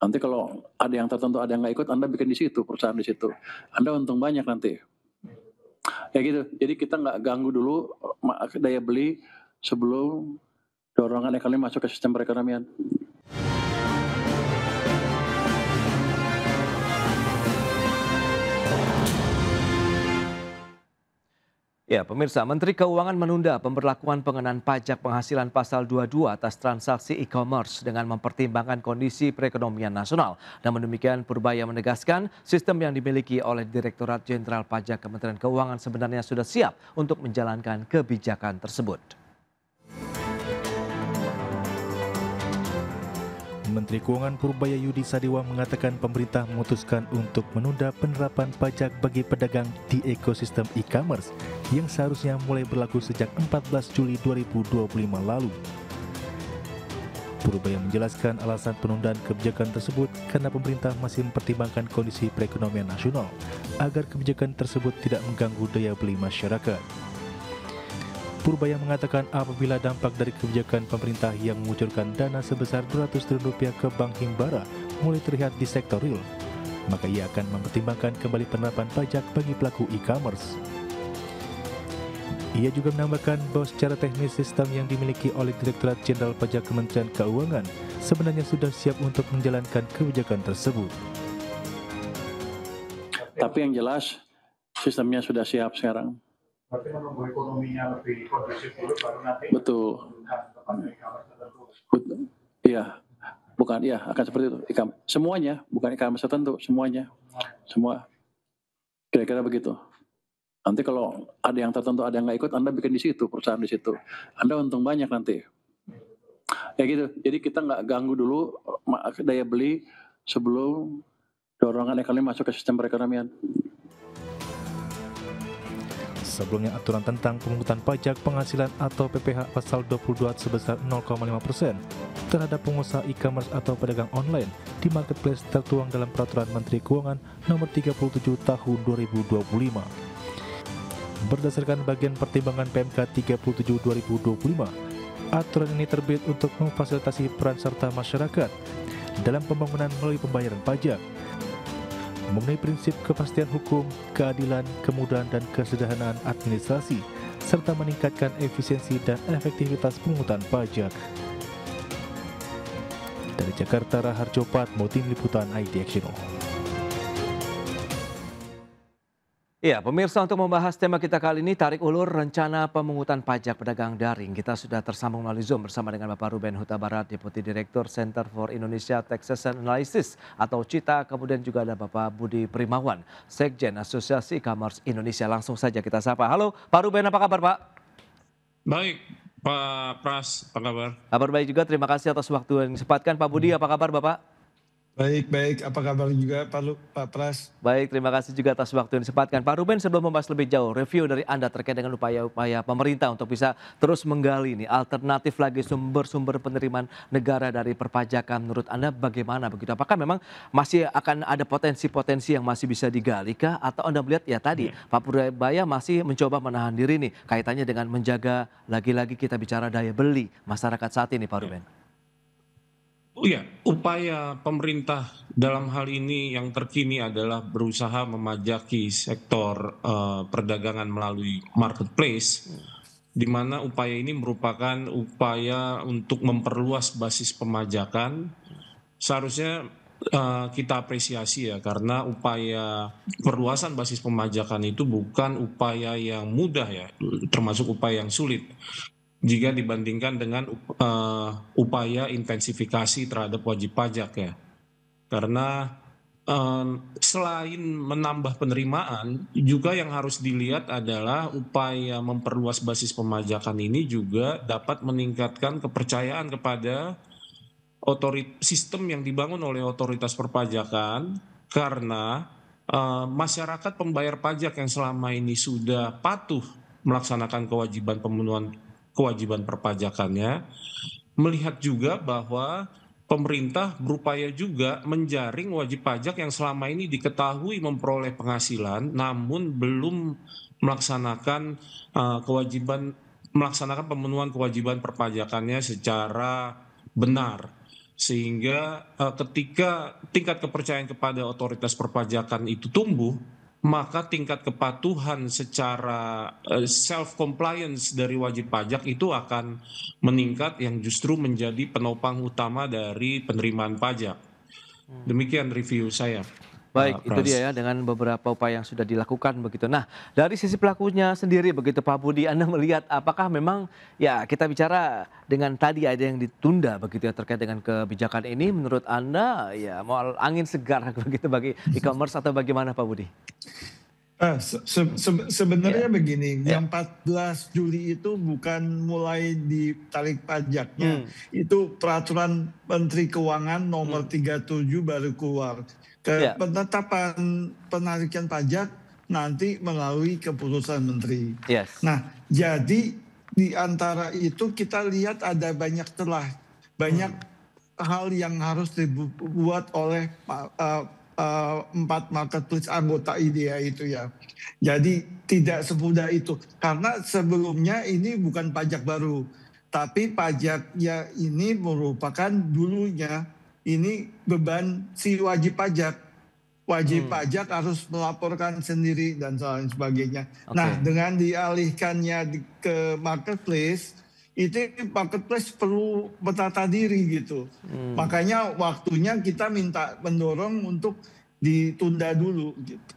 Nanti kalau ada yang tertentu, ada yang nggak ikut, Anda bikin di situ, perusahaan di situ. Anda untung banyak nanti. Ya gitu. Jadi kita nggak ganggu dulu daya beli sebelum dorongan ekonomi masuk ke sistem perekonomian. Ya, pemirsa, Menteri Keuangan menunda pemberlakuan pengenaan pajak penghasilan pasal 22 atas transaksi e-commerce dengan mempertimbangkan kondisi perekonomian nasional. Namun demikian, Purbaya menegaskan sistem yang dimiliki oleh Direktorat Jenderal Pajak Kementerian Keuangan sebenarnya sudah siap untuk menjalankan kebijakan tersebut. Menteri Keuangan Purbaya Yudi Sadewa mengatakan pemerintah memutuskan untuk menunda penerapan pajak bagi pedagang di ekosistem e-commerce yang seharusnya mulai berlaku sejak 14 Juli 2025 lalu. Purbaya menjelaskan alasan penundaan kebijakan tersebut karena pemerintah masih mempertimbangkan kondisi perekonomian nasional agar kebijakan tersebut tidak mengganggu daya beli masyarakat. Purbaya mengatakan apabila dampak dari kebijakan pemerintah yang mengucurkan dana sebesar 200 triliun rupiah ke Bank Himbara mulai terlihat di sektor real, maka ia akan mempertimbangkan kembali penerapan pajak bagi pelaku e-commerce. Ia juga menambahkan bahwa secara teknis sistem yang dimiliki oleh Direktorat Jenderal Pajak Kementerian Keuangan sebenarnya sudah siap untuk menjalankan kebijakan tersebut. Tapi yang jelas sistemnya sudah siap sekarang. Berarti menunggu ekonominya lebih kondusif dulu baru nanti. Betul. Betul. Iya. Bukan, iya akan seperti itu. Semuanya, bukan e-commerce tertentu, semuanya. Semua. Kira-kira begitu. Nanti kalau ada yang tertentu, ada yang nggak ikut, Anda bikin di situ, perusahaan di situ. Anda untung banyak nanti. Ya gitu. Jadi kita nggak ganggu dulu daya beli sebelum dorongan ekonomi masuk ke sistem perekonomian. Sebelumnya aturan tentang pemungutan pajak penghasilan atau PPh pasal 22 sebesar 0,5% terhadap pengusaha e-commerce atau pedagang online di marketplace tertuang dalam Peraturan Menteri Keuangan Nomor 37 Tahun 2025. Berdasarkan bagian pertimbangan PMK 37 2025, aturan ini terbit untuk memfasilitasi peran serta masyarakat dalam pembangunan melalui pembayaran pajak, memenuhi prinsip kepastian hukum, keadilan, kemudahan dan kesederhanaan administrasi, serta meningkatkan efisiensi dan efektivitas pemungutan pajak. Dari Jakarta, Raharjo Patmo, Tim Liputan ID Action. Ya, pemirsa, untuk membahas tema kita kali ini, tarik ulur rencana pemungutan pajak pedagang daring. Kita sudah tersambung melalui Zoom bersama dengan Bapak Ruben Huta Barat, Deputi Direktur Center for Indonesia Taxation Analysis atau CITA. Kemudian juga ada Bapak Budi Primawan, Sekjen Asosiasi E-commerce Indonesia. Langsung saja kita sapa. Halo, Pak Ruben, apa kabar Pak? Baik, Pak Pras, apa kabar? Kabar baik juga, terima kasih atas waktu yang disempatkan. Pak Budi, apa kabar Bapak? Baik, apa kabar juga Pak Pras? Baik, terima kasih juga atas waktu yang disempatkan. Pak Ruben, sebelum membahas lebih jauh, review dari Anda terkait dengan upaya-upaya pemerintah untuk bisa terus menggali nih alternatif lagi sumber-sumber penerimaan negara dari perpajakan. Menurut Anda bagaimana begitu? Apakah memang masih akan ada potensi-potensi yang masih bisa digali kah? Atau Anda melihat ya tadi Pak Purbaya masih mencoba menahan diri nih kaitannya dengan menjaga lagi-lagi kita bicara daya beli masyarakat saat ini Pak Ruben? Oh ya, upaya pemerintah dalam hal ini yang terkini adalah berusaha memajaki sektor perdagangan melalui marketplace, di mana upaya ini merupakan upaya untuk memperluas basis pemajakan. Seharusnya kita apresiasi ya, karena upaya perluasan basis pemajakan itu bukan upaya yang mudah ya, termasuk upaya yang sulit jika dibandingkan dengan upaya intensifikasi terhadap wajib pajak ya. Karena selain menambah penerimaan, juga yang harus dilihat adalah upaya memperluas basis pemajakan ini juga dapat meningkatkan kepercayaan kepada sistem yang dibangun oleh otoritas perpajakan, karena masyarakat pembayar pajak yang selama ini sudah patuh melaksanakan kewajiban perpajakannya, melihat juga bahwa pemerintah berupaya juga menjaring wajib pajak yang selama ini diketahui memperoleh penghasilan namun belum melaksanakan pemenuhan kewajiban perpajakannya secara benar. sehingga ketika tingkat kepercayaan kepada otoritas perpajakan itu tumbuh, maka tingkat kepatuhan secara self compliance dari wajib pajak itu akan meningkat, yang justru menjadi penopang utama dari penerimaan pajak. Demikian review saya. Baik, itu Pras. dia ya dengan beberapa upaya yang sudah dilakukan begitu. Nah, dari sisi pelakunya sendiri begitu Pak Budi, Anda melihat apakah memang ya kita bicara dengan tadi ada yang ditunda begitu ya terkait dengan kebijakan ini, menurut Anda ya mau angin segar begitu bagi e-commerce atau bagaimana Pak Budi? Sebenarnya begini, Ya. yang 14 Juli itu bukan mulai ditarik pajaknya, itu peraturan Menteri Keuangan nomor 37 baru keluar. Ya. Penetapan penarikan pajak nanti melalui keputusan Menteri. Yes. Nah, jadi di antara itu kita lihat ada banyak celah, banyak hal yang harus dibuat oleh 4 marketplace anggota IDEA itu ya. Jadi tidak semudah itu. Karena sebelumnya ini bukan pajak baru. Tapi pajaknya ini merupakan dulunya ini beban si wajib pajak. Wajib pajak harus melaporkan sendiri dan lain sebagainya. Oke. Nah, dengan dialihkannya ke marketplace, itu marketplace perlu bertata diri gitu. Makanya waktunya kita minta mendorong untuk ditunda dulu gitu.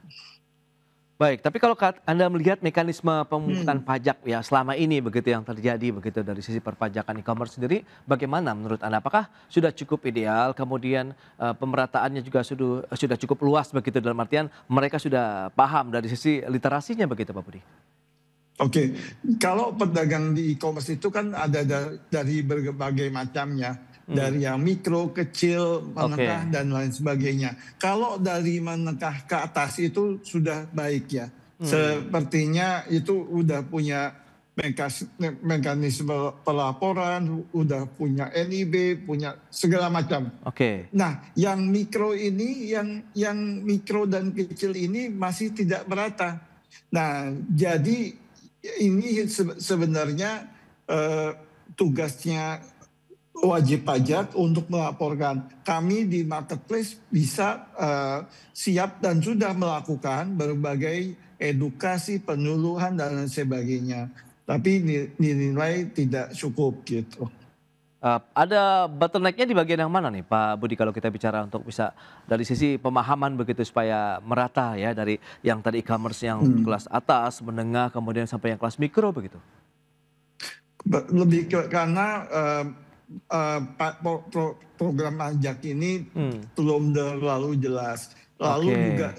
Baik, tapi kalau Anda melihat mekanisme pemungutan pajak ya selama ini begitu yang terjadi begitu dari sisi perpajakan e-commerce sendiri, bagaimana menurut Anda? Apakah sudah cukup ideal? Kemudian pemerataannya juga sudah cukup luas begitu dalam artian mereka sudah paham dari sisi literasinya begitu Pak Budi? Oke, kalau pedagang di e-commerce itu kan ada dari berbagai macamnya. Dari yang mikro, kecil, menengah, dan lain sebagainya. Kalau dari menengah ke atas itu sudah baik ya. Sepertinya itu udah punya mekanisme pelaporan, udah punya NIB, punya segala macam. Oke. Nah, yang mikro ini, yang mikro dan kecil ini masih tidak merata. Nah, jadi ini sebenarnya tugasnya wajib pajak untuk melaporkan. Kami di marketplace bisa siap dan sudah melakukan berbagai edukasi, penyuluhan dan lain sebagainya. Tapi dinilai tidak cukup gitu. Ada bottleneck-nya di bagian yang mana nih Pak Budi kalau kita bicara untuk bisa dari sisi pemahaman begitu supaya merata ya dari yang tadi e-commerce yang kelas atas, menengah, kemudian sampai yang kelas mikro begitu? Lebih karena program pajak ini belum terlalu jelas. Lalu juga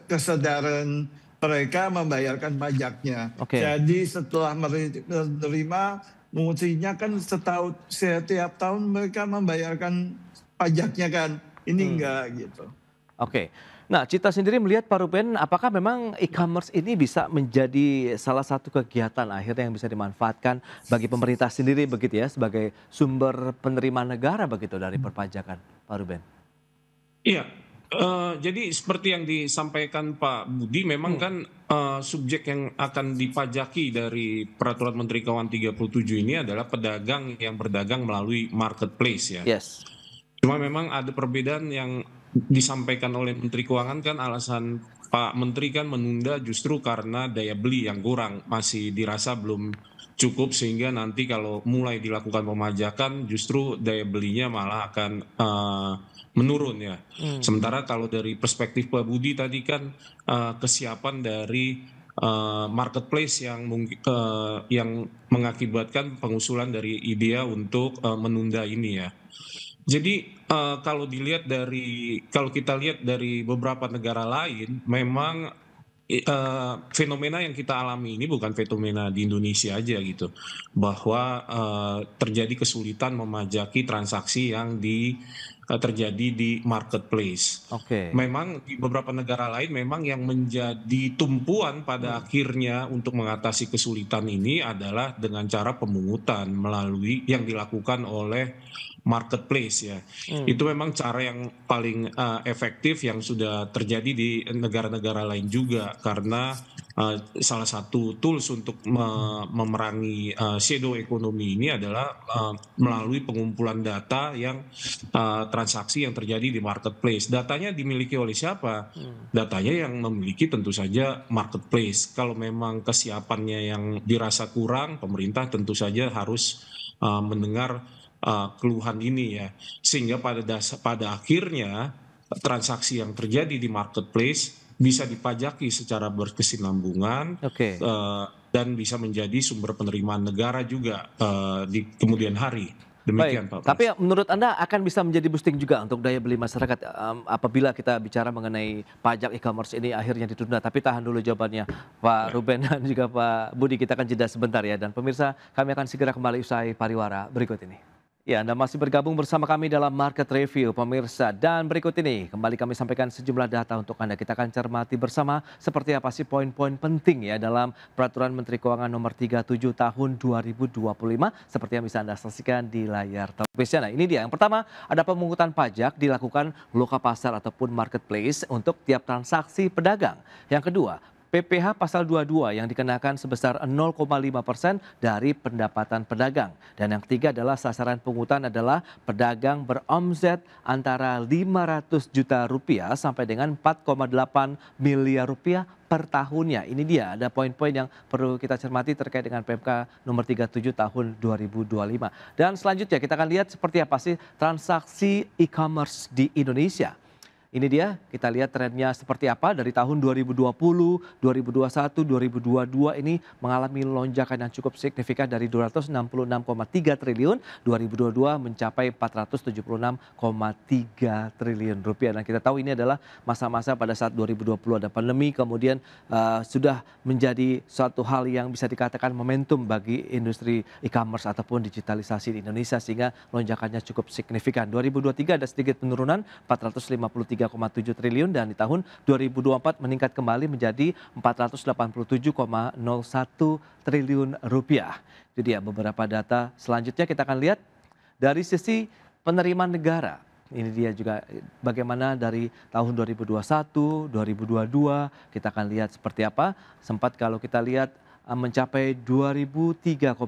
kesadaran mereka membayarkan pajaknya. Jadi setelah menerima, mestinya kan setiap tahun mereka membayarkan pajaknya kan. Ini enggak gitu. Oke. Nah, Cita sendiri melihat Pak Ruben, apakah memang e-commerce ini bisa menjadi salah satu kegiatan akhirnya yang bisa dimanfaatkan bagi pemerintah sendiri begitu ya sebagai sumber penerimaan negara begitu dari perpajakan, Pak Ruben? Iya, jadi seperti yang disampaikan Pak Budi, memang kan subjek yang akan dipajaki dari Peraturan Menteri Keuangan 37 ini adalah pedagang yang berdagang melalui marketplace ya. Yes. Cuma memang ada perbedaan yang disampaikan oleh Menteri Keuangan kan, alasan Pak Menteri kan menunda justru karena daya beli yang kurang, masih dirasa belum cukup sehingga nanti kalau mulai dilakukan pemajakan justru daya belinya malah akan menurun ya. Sementara kalau dari perspektif Pak Budi tadi kan kesiapan dari marketplace yang mengakibatkan pengusulan dari IDEA untuk menunda ini ya. Jadi kalau kita lihat dari beberapa negara lain, memang fenomena yang kita alami ini bukan fenomena di Indonesia aja gitu, bahwa terjadi kesulitan memajaki transaksi yang terjadi di marketplace. Memang di beberapa negara lain memang yang menjadi tumpuan pada akhirnya untuk mengatasi kesulitan ini adalah dengan cara pemungutan melalui yang dilakukan oleh marketplace ya. Itu memang cara yang paling efektif yang sudah terjadi di negara-negara lain juga, karena salah satu tools untuk memerangi shadow economy ini adalah melalui pengumpulan data yang transaksi yang terjadi di marketplace. Datanya dimiliki oleh siapa? Datanya yang memiliki tentu saja marketplace. Kalau memang kesiapannya yang dirasa kurang, pemerintah tentu saja harus mendengar keluhan ini ya, sehingga pada akhirnya transaksi yang terjadi di marketplace bisa dipajaki secara berkesinambungan Oke. dan bisa menjadi sumber penerimaan negara juga di kemudian hari. Demikian Baik, Pak tapi Pras. menurut Anda akan bisa menjadi boosting juga untuk daya beli masyarakat apabila kita bicara mengenai pajak e-commerce ini akhirnya ditunda. Tapi tahan dulu jawabannya Pak Ruben dan juga Pak Budi, kita akan jeda sebentar ya. Dan pemirsa, kami akan segera kembali usai pariwara berikut ini. Ya, Anda masih bergabung bersama kami dalam Market Review, pemirsa. Dan berikut ini, kembali kami sampaikan sejumlah data untuk Anda. Kita akan cermati bersama seperti apa sih poin-poin penting ya dalam Peraturan Menteri Keuangan Nomor 37 Tahun 2025, seperti yang bisa Anda saksikan di layar televisi. Nah, ini dia. Yang pertama, ada pemungutan pajak dilakukan loka pasar ataupun marketplace untuk tiap transaksi pedagang. Yang kedua, PPh pasal 22 yang dikenakan sebesar 0,5% dari pendapatan pedagang. Dan yang ketiga adalah sasaran pungutan adalah pedagang beromzet antara 500 juta rupiah sampai dengan 4,8 miliar rupiah per tahunnya. Ini dia, ada poin-poin yang perlu kita cermati terkait dengan PMK nomor 37 tahun 2025. Dan selanjutnya kita akan lihat seperti apa sih transaksi e-commerce di Indonesia. Ini dia, kita lihat trennya seperti apa dari tahun 2020, 2021, 2022 ini mengalami lonjakan yang cukup signifikan dari 266,3 triliun, 2022 mencapai 476,3 triliun rupiah. Dan kita tahu ini adalah masa-masa pada saat 2020 ada pandemi, kemudian sudah menjadi suatu hal yang bisa dikatakan momentum bagi industri e-commerce ataupun digitalisasi di Indonesia sehingga lonjakannya cukup signifikan. 2023 ada sedikit penurunan 453,7 triliun dan di tahun 2024 meningkat kembali menjadi 487,01 triliun rupiah. Itu dia beberapa data. Selanjutnya kita akan lihat dari sisi penerimaan negara. Ini dia juga bagaimana dari tahun 2021, 2022 kita akan lihat seperti apa. Sempat kalau kita lihat mencapai 2003,1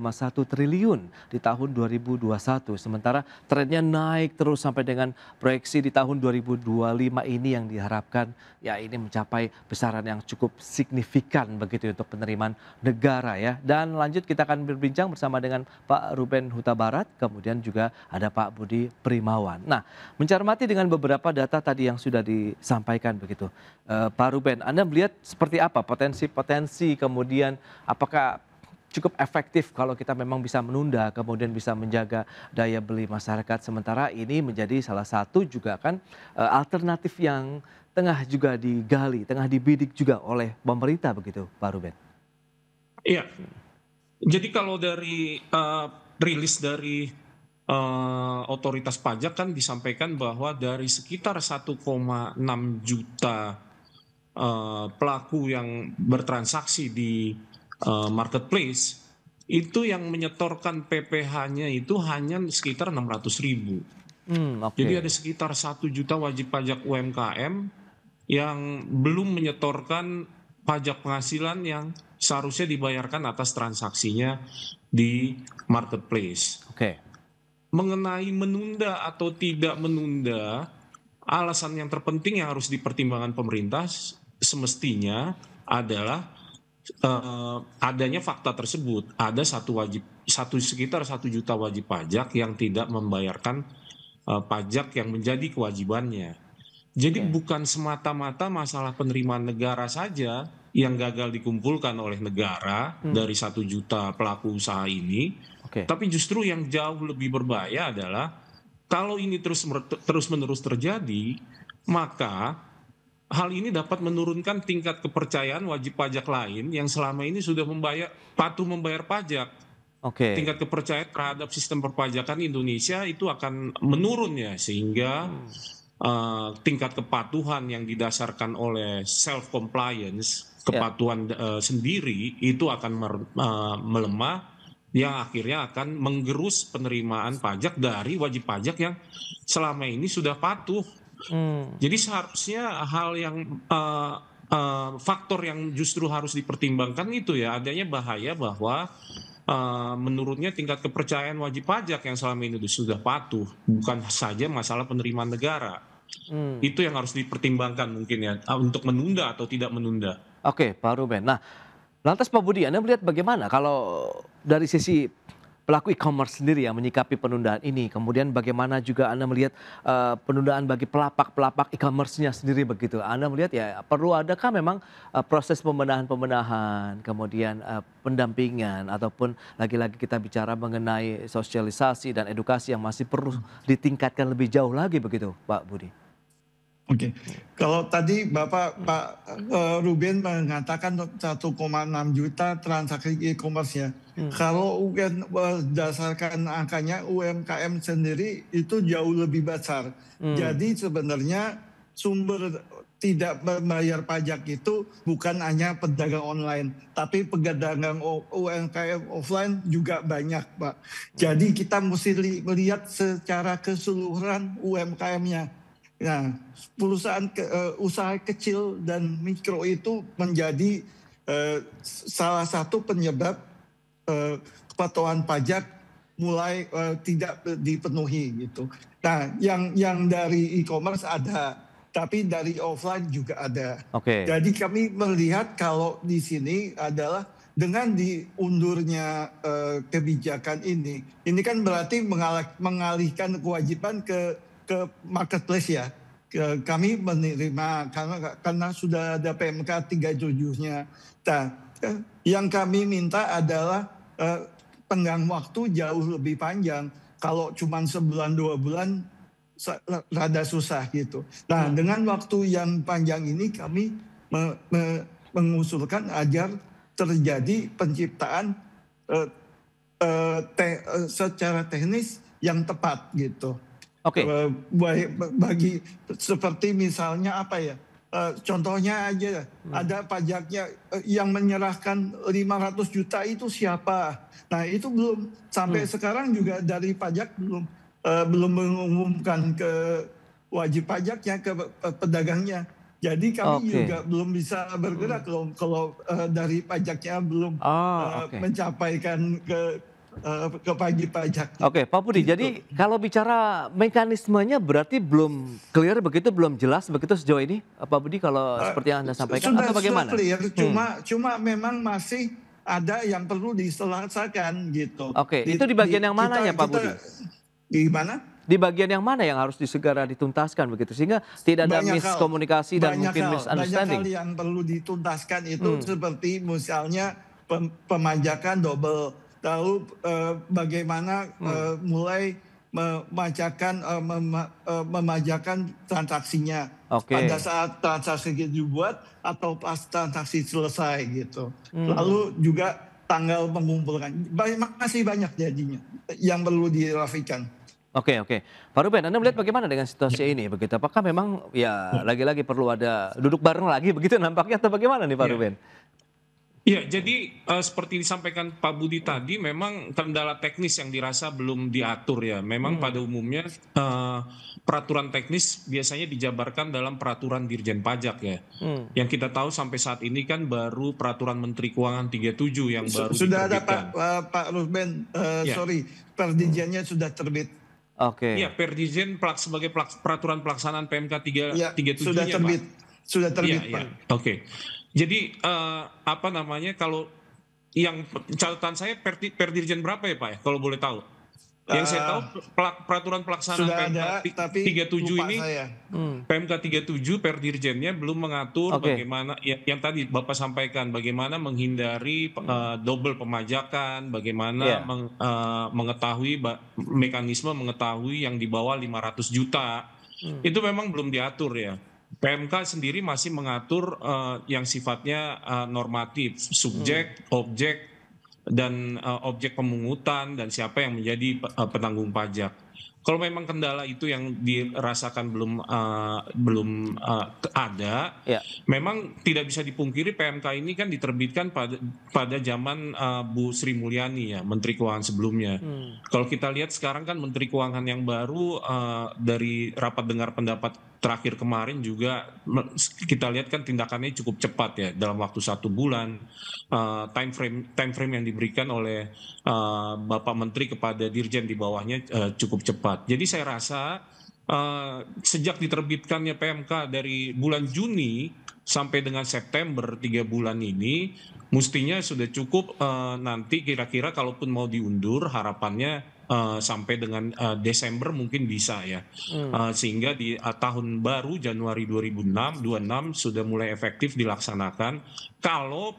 triliun di tahun 2021. Sementara trennya naik terus sampai dengan proyeksi di tahun 2025 ini yang diharapkan ya ini mencapai besaran yang cukup signifikan begitu untuk penerimaan negara ya. Dan lanjut kita akan berbincang bersama dengan Pak Ruben Huta Barat, kemudian juga ada Pak Budi Primawan. Nah, mencermati dengan beberapa data tadi yang sudah disampaikan begitu. Pak Ruben, Anda melihat seperti apa potensi-potensi kemudian apakah cukup efektif kalau kita memang bisa menunda kemudian bisa menjaga daya beli masyarakat, sementara ini menjadi salah satu juga kan alternatif yang tengah juga digali, tengah dibidik juga oleh pemerintah begitu Pak Ruben. Iya, jadi kalau dari rilis dari otoritas pajak kan disampaikan bahwa dari sekitar 1,6 juta pelaku yang bertransaksi di marketplace itu yang menyetorkan PPh-nya itu hanya sekitar 600.000. Okay. Jadi ada sekitar 1 juta wajib pajak UMKM yang belum menyetorkan pajak penghasilan yang seharusnya dibayarkan atas transaksinya di marketplace. Okay. Mengenai menunda atau tidak menunda, alasan yang terpenting yang harus dipertimbangkan pemerintah semestinya adalah adanya fakta tersebut. Ada sekitar 1 juta wajib pajak yang tidak membayarkan pajak yang menjadi kewajibannya. Jadi bukan semata-mata masalah penerimaan negara saja yang gagal dikumpulkan oleh negara dari 1 juta pelaku usaha ini, tapi justru yang jauh lebih berbahaya adalah kalau ini terus-menerus terjadi, maka hal ini dapat menurunkan tingkat kepercayaan wajib pajak lain yang selama ini sudah patuh membayar pajak. Tingkat kepercayaan terhadap sistem perpajakan Indonesia itu akan menurun ya, sehingga tingkat kepatuhan yang didasarkan oleh self compliance, kepatuhan sendiri itu akan melemah, yang akhirnya akan menggerus penerimaan pajak dari wajib pajak yang selama ini sudah patuh. Jadi seharusnya hal yang faktor yang justru harus dipertimbangkan itu ya, adanya bahaya bahwa menurutnya tingkat kepercayaan wajib pajak yang selama ini sudah patuh, bukan saja masalah penerimaan negara. Itu yang harus dipertimbangkan mungkin ya, untuk menunda atau tidak menunda. Oke, Pak Ruben. Nah, lantas Pak Budi, Anda melihat bagaimana kalau dari sisi pelaku e-commerce sendiri yang menyikapi penundaan ini, kemudian bagaimana juga Anda melihat penundaan bagi pelapak e-commerce-nya sendiri begitu. Anda melihat ya perlu adakah memang proses pembenahan, kemudian pendampingan ataupun lagi-lagi kita bicara mengenai sosialisasi dan edukasi yang masih perlu ditingkatkan lebih jauh lagi begitu, Pak Budi. Oke, kalau tadi Pak Ruben mengatakan 1,6 juta transaksi e-commerce ya. Kalau berdasarkan angkanya UMKM sendiri itu jauh lebih besar. Jadi sebenarnya sumber tidak membayar pajak itu bukan hanya pedagang online, tapi pedagang UMKM offline juga banyak, Pak. Jadi kita mesti melihat secara keseluruhan UMKM-nya. Nah, perusahaan usaha kecil dan mikro itu menjadi salah satu penyebab kepatuhan pajak mulai tidak dipenuhi gitu. Nah, yang dari e-commerce ada, tapi dari offline juga ada. Oke. Jadi kami melihat kalau di sini adalah dengan diundurnya kebijakan ini kan berarti mengalihkan kewajiban ke marketplace ya. Kami menerima karena sudah ada PMK 37-nya. Nah, yang kami minta adalah tenggang waktu jauh lebih panjang. Kalau cuma sebulan 2 bulan rada susah gitu. Nah, dengan waktu yang panjang ini kami mengusulkan agar terjadi penciptaan secara teknis yang tepat gitu. Oke. Bagi seperti misalnya apa ya? Contohnya aja ada pajaknya yang menyerahkan 500 juta itu siapa? Nah, itu belum sampai sekarang juga dari pajak belum mengumumkan ke wajib pajaknya ke pedagangnya. Jadi kami juga belum bisa bergerak kalau dari pajaknya belum mencapaikan ke wajib pajak. Oke, Pak Budi. Gitu. Jadi kalau bicara mekanismenya berarti belum clear begitu, belum jelas begitu sejauh ini, Pak Budi, kalau seperti yang Anda sampaikan atau bagaimana? Sudah clear, cuma memang masih ada yang perlu diselesaikan gitu. Oke, itu di bagian yang mana ya Pak Budi? Gimana? Di bagian yang mana yang harus segera dituntaskan begitu sehingga tidak ada miskomunikasi dan mungkin misunderstanding? Banyak hal yang perlu dituntaskan itu seperti misalnya pemajakan double, lalu bagaimana mulai memajakan transaksinya pada saat transaksi dibuat atau pas transaksi selesai gitu. Lalu juga tanggal mengumpulkan. Masih banyak jadinya yang perlu dirapikan. Oke. Pak Ruben, Anda melihat bagaimana dengan situasi ini begitu? Apakah memang ya lagi-lagi perlu ada duduk bareng lagi begitu nampaknya atau bagaimana nih Pak Ruben? Ya, jadi seperti disampaikan Pak Budi tadi, memang kendala teknis yang dirasa belum diatur ya. Memang pada umumnya peraturan teknis biasanya dijabarkan dalam peraturan Dirjen Pajak ya. Yang kita tahu sampai saat ini kan baru peraturan Menteri Keuangan 37 yang baru sudah diterbitkan. Ada Pak Ruben, sorry, perdirjennya sudah terbit. Oke. Iya, Perdirjen sebagai peraturan pelaksanaan PMK 37-nya sudah terbit. Pak. Sudah terbit, Pak. Pak. Oke. Jadi kalau yang catatan saya Perdirjen berapa ya Pak ya kalau boleh tahu? Yang saya tahu peraturan pelaksanaan PMK 37 ini PMK 37 Perdirjennya belum mengatur bagaimana yang tadi Bapak sampaikan, bagaimana menghindari double pemajakan, bagaimana mengetahui mekanisme mengetahui yang di bawah 500 juta. Itu memang belum diatur ya. PMK sendiri masih mengatur yang sifatnya normatif, subjek, objek, dan objek pemungutan dan siapa yang menjadi penanggung pajak. Kalau memang kendala itu yang dirasakan belum ada, memang tidak bisa dipungkiri PMK ini kan diterbitkan pada zaman Bu Sri Mulyani ya, Menteri Keuangan sebelumnya. Kalau kita lihat sekarang kan Menteri Keuangan yang baru dari rapat dengar pendapat terakhir kemarin juga kita lihat kan tindakannya cukup cepat ya, dalam waktu 1 bulan. Time frame yang diberikan oleh Bapak Menteri kepada Dirjen di bawahnya cukup cepat. Jadi saya rasa sejak diterbitkannya PMK dari bulan Juni sampai dengan September 3 bulan ini, mestinya sudah cukup. Nanti kira-kira kalaupun mau diundur, harapannya sampai dengan Desember mungkin bisa ya. Sehingga di tahun baru Januari 2026 sudah mulai efektif dilaksanakan. Kalau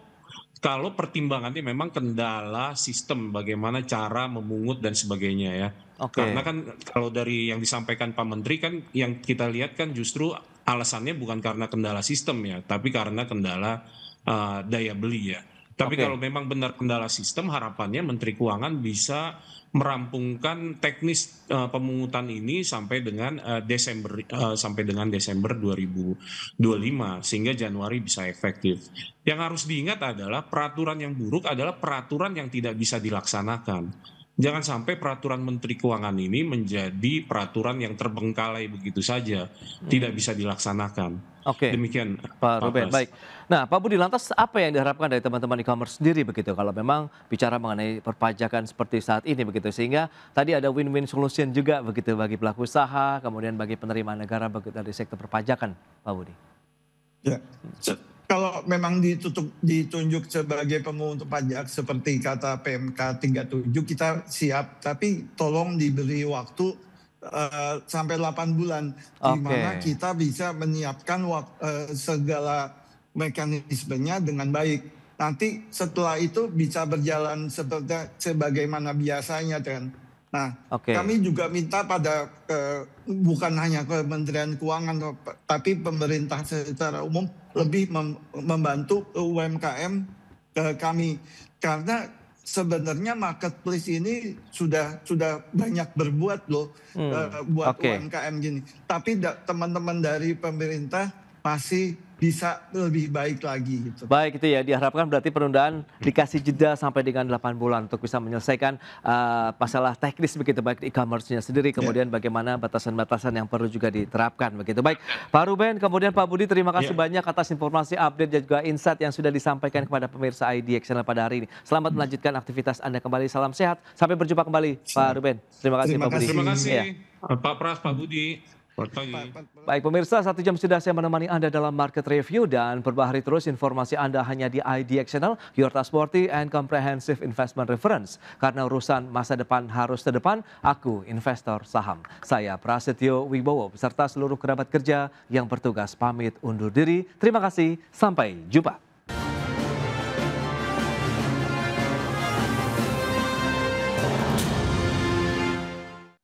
pertimbangannya memang kendala sistem, bagaimana cara memungut dan sebagainya ya. Karena kan kalau dari yang disampaikan Pak Menteri kan yang kita lihat kan justru alasannya bukan karena kendala sistem ya, tapi karena kendala daya beli ya. Tapi kalau memang benar kendala sistem, harapannya Menteri Keuangan bisa merampungkan teknis pemungutan ini sampai dengan Desember 2025 sehingga Januari bisa efektif. Yang harus diingat adalah peraturan yang buruk adalah peraturan yang tidak bisa dilaksanakan. Jangan sampai peraturan Menteri Keuangan ini menjadi peraturan yang terbengkalai begitu saja, tidak bisa dilaksanakan. Demikian Pak Ruben. Baik. Nah, Pak Budi, lantas apa yang diharapkan dari teman-teman e-commerce sendiri begitu kalau memang bicara mengenai perpajakan seperti saat ini begitu, sehingga tadi ada win-win solution juga begitu bagi pelaku usaha, kemudian bagi penerimaan negara begitu dari sektor perpajakan, Pak Budi. Ya. Kalau memang ditunjuk sebagai pemungut pajak seperti kata PMK 37, kita siap, tapi tolong diberi waktu sampai 8 bulan, di mana kita bisa menyiapkan segala mekanismenya dengan baik. Nanti setelah itu bisa berjalan sebagaimana biasanya, Tren. Nah, kami juga minta pada bukan hanya Kementerian Keuangan, tapi pemerintah secara umum lebih membantu UMKM kami, karena sebenarnya marketplace ini sudah banyak berbuat loh buat UMKM gini. Tapi teman-teman dari pemerintah masih bisa lebih baik lagi gitu. Baik, itu ya diharapkan berarti penundaan dikasih jeda sampai dengan 8 bulan untuk bisa menyelesaikan masalah teknis begitu, baik e-commerce-nya sendiri, kemudian bagaimana batasan-batasan yang perlu juga diterapkan begitu. Baik, Pak Ruben, kemudian Pak Budi, terima kasih banyak atas informasi, update dan juga insight yang sudah disampaikan kepada pemirsa IDX pada hari ini. Selamat melanjutkan aktivitas Anda kembali, salam sehat, sampai berjumpa kembali Pak Ruben. Terima kasih Pak Budi. Terima kasih Pak Pras, Pak Budi. Baik pemirsa, 1 jam sudah saya menemani Anda dalam Market Review, dan perbaharui terus informasi Anda hanya di IDX Channel, your trustworthy and comprehensive investment reference. Karena urusan masa depan harus terdepan, aku investor saham. Saya Prasetyo Wibowo beserta seluruh kerabat kerja yang bertugas pamit undur diri. Terima kasih, sampai jumpa.